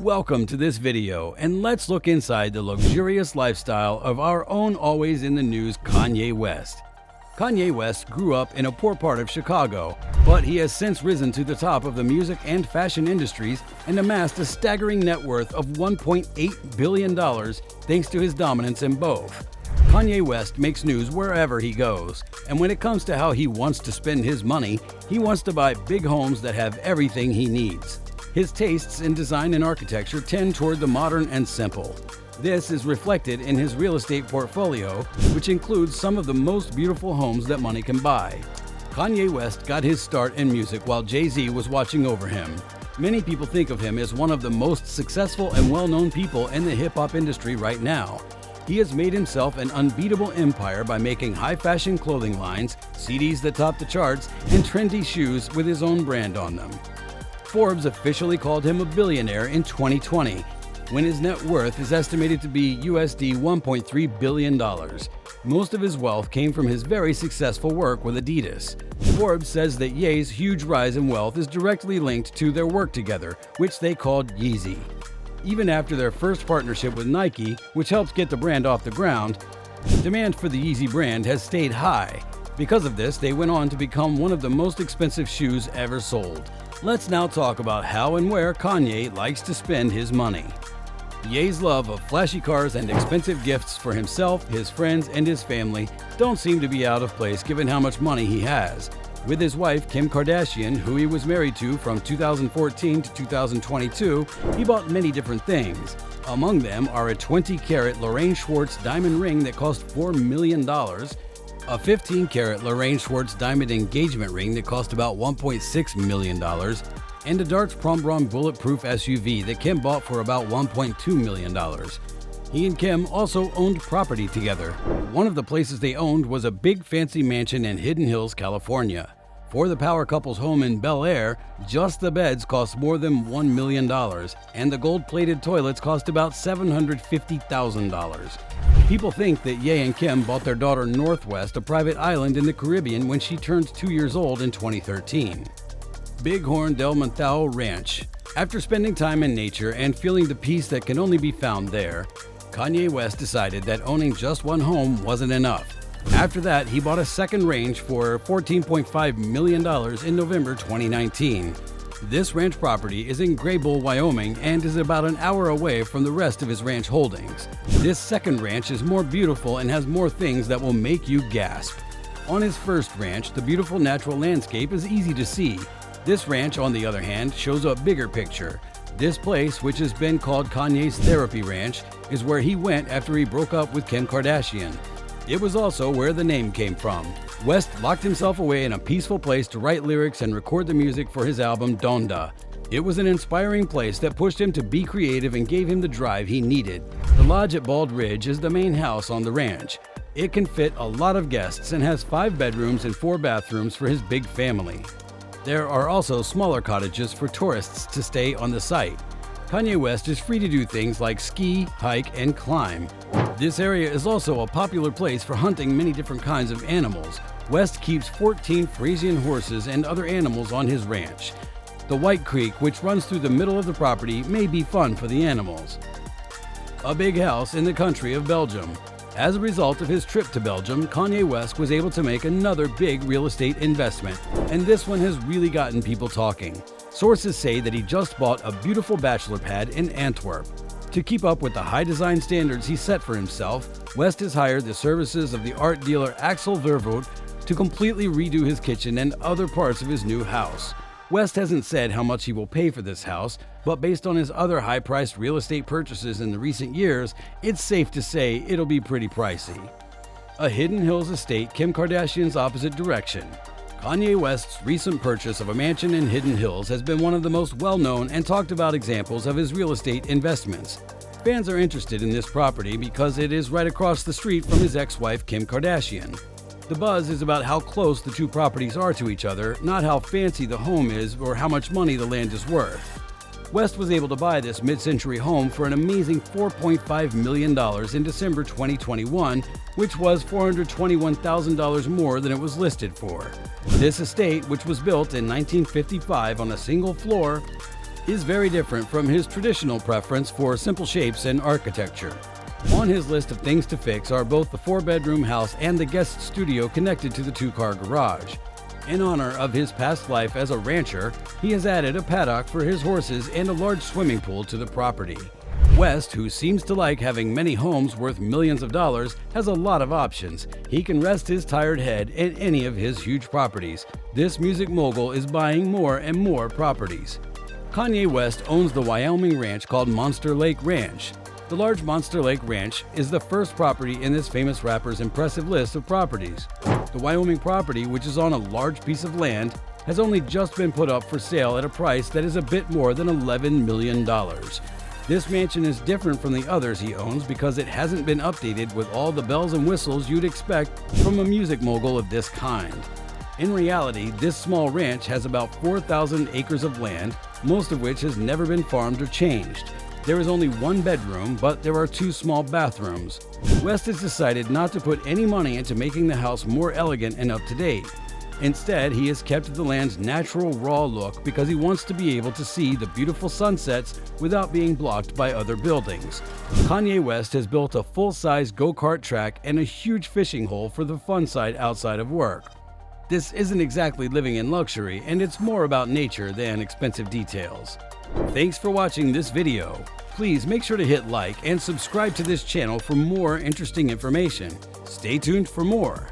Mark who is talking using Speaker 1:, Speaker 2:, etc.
Speaker 1: Welcome to this video, and let's look inside the luxurious lifestyle of our own always in the news Kanye West. Kanye West grew up in a poor part of Chicago, but he has since risen to the top of the music and fashion industries and amassed a staggering net worth of $1.8 billion thanks to his dominance in both. Kanye West makes news wherever he goes, and when it comes to how he wants to spend his money, he wants to buy big homes that have everything he needs. His tastes in design and architecture tend toward the modern and simple. This is reflected in his real estate portfolio, which includes some of the most beautiful homes that money can buy. Kanye West got his start in music while Jay-Z was watching over him. Many people think of him as one of the most successful and well-known people in the hip-hop industry right now. He has made himself an unbeatable empire by making high-fashion clothing lines, CDs that top the charts, and trendy shoes with his own brand on them. Forbes officially called him a billionaire in 2020, when his net worth is estimated to be USD $1.3 billion. Most of his wealth came from his very successful work with Adidas. Forbes says that Ye's huge rise in wealth is directly linked to their work together, which they called Yeezy. Even after their first partnership with Nike, which helped get the brand off the ground, demand for the Yeezy brand has stayed high. Because of this, they went on to become one of the most expensive shoes ever sold. Let's now talk about how and where Kanye likes to spend his money. Ye's love of flashy cars and expensive gifts for himself, his friends, and his family don't seem to be out of place given how much money he has. With his wife, Kim Kardashian, who he was married to from 2014 to 2022, he bought many different things. Among them are a 20-carat Lorraine Schwartz diamond ring that cost $4 million, a 15-carat Lorraine Schwartz diamond engagement ring that cost about $1.6 million, and a Darts Prom Brom bulletproof SUV that Kim bought for about $1.2 million. He and Kim also owned property together. One of the places they owned was a big fancy mansion in Hidden Hills, California. For the power couple's home in Bel Air, just the beds cost more than $1 million, and the gold-plated toilets cost about $750,000. People think that Ye and Kim bought their daughter Northwest, a private island in the Caribbean, when she turned 2 years old in 2013. Bighorn del Monthau Ranch. After spending time in nature and feeling the peace that can only be found there, Kanye West decided that owning just one home wasn't enough. After that, he bought a second ranch for $14.5 million in November 2019. This ranch property is in Graybull, Wyoming, and is about an hour away from the rest of his ranch holdings. This second ranch is more beautiful and has more things that will make you gasp. On his first ranch, the beautiful natural landscape is easy to see. This ranch, on the other hand, shows a bigger picture. This place, which has been called Kanye's Therapy Ranch, is where he went after he broke up with Kim Kardashian. It was also where the name came from. West locked himself away in a peaceful place to write lyrics and record the music for his album Donda. It was an inspiring place that pushed him to be creative and gave him the drive he needed. The lodge at Bald Ridge is the main house on the ranch. It can fit a lot of guests and has 5 bedrooms and 4 bathrooms for his big family. There are also smaller cottages for tourists to stay on the site. Kanye West is free to do things like ski, hike, and climb. This area is also a popular place for hunting many different kinds of animals. West keeps 14 Frisian horses and other animals on his ranch. The White Creek, which runs through the middle of the property, may be fun for the animals. A big house in the country of Belgium. As a result of his trip to Belgium, Kanye West was able to make another big real estate investment, and this one has really gotten people talking. Sources say that he just bought a beautiful bachelor pad in Antwerp. To keep up with the high design standards he set for himself, West has hired the services of the art dealer Axel Vervoort to completely redo his kitchen and other parts of his new house. West hasn't said how much he will pay for this house, but based on his other high-priced real estate purchases in the recent years, it's safe to say it'll be pretty pricey. A Hidden Hills estate, Kim Kardashian's opposite direction. Kanye West's recent purchase of a mansion in Hidden Hills has been one of the most well-known and talked about examples of his real estate investments. Fans are interested in this property because it is right across the street from his ex-wife Kim Kardashian. The buzz is about how close the two properties are to each other, not how fancy the home is or how much money the land is worth. West was able to buy this mid-century home for an amazing $4.5 million in December 2021, which was $421,000 more than it was listed for. This estate, which was built in 1955 on a single floor, is very different from his traditional preference for simple shapes and architecture. On his list of things to fix are both the 4-bedroom house and the guest studio connected to the 2-car garage. In honor of his past life as a rancher, he has added a paddock for his horses and a large swimming pool to the property. West, who seems to like having many homes worth millions of dollars, has a lot of options. He can rest his tired head at any of his huge properties. This music mogul is buying more and more properties. Kanye West owns the Wyoming ranch called Monster Lake Ranch. The large Monster Lake Ranch is the first property in this famous rapper's impressive list of properties. The Wyoming property, which is on a large piece of land, has only just been put up for sale at a price that is a bit more than $11 million. This mansion is different from the others he owns because it hasn't been updated with all the bells and whistles you'd expect from a music mogul of this kind. In reality, this small ranch has about 4,000 acres of land, most of which has never been farmed or changed. There is only one bedroom, but there are 2 small bathrooms. West has decided not to put any money into making the house more elegant and up to date. Instead, he has kept the land's natural raw look because he wants to be able to see the beautiful sunsets without being blocked by other buildings. Kanye West has built a full-size go-kart track and a huge fishing hole for the fun side outside of work. This isn't exactly living in luxury, and it's more about nature than expensive details. Thanks for watching this video. Please make sure to hit like and subscribe to this channel for more interesting information. Stay tuned for more.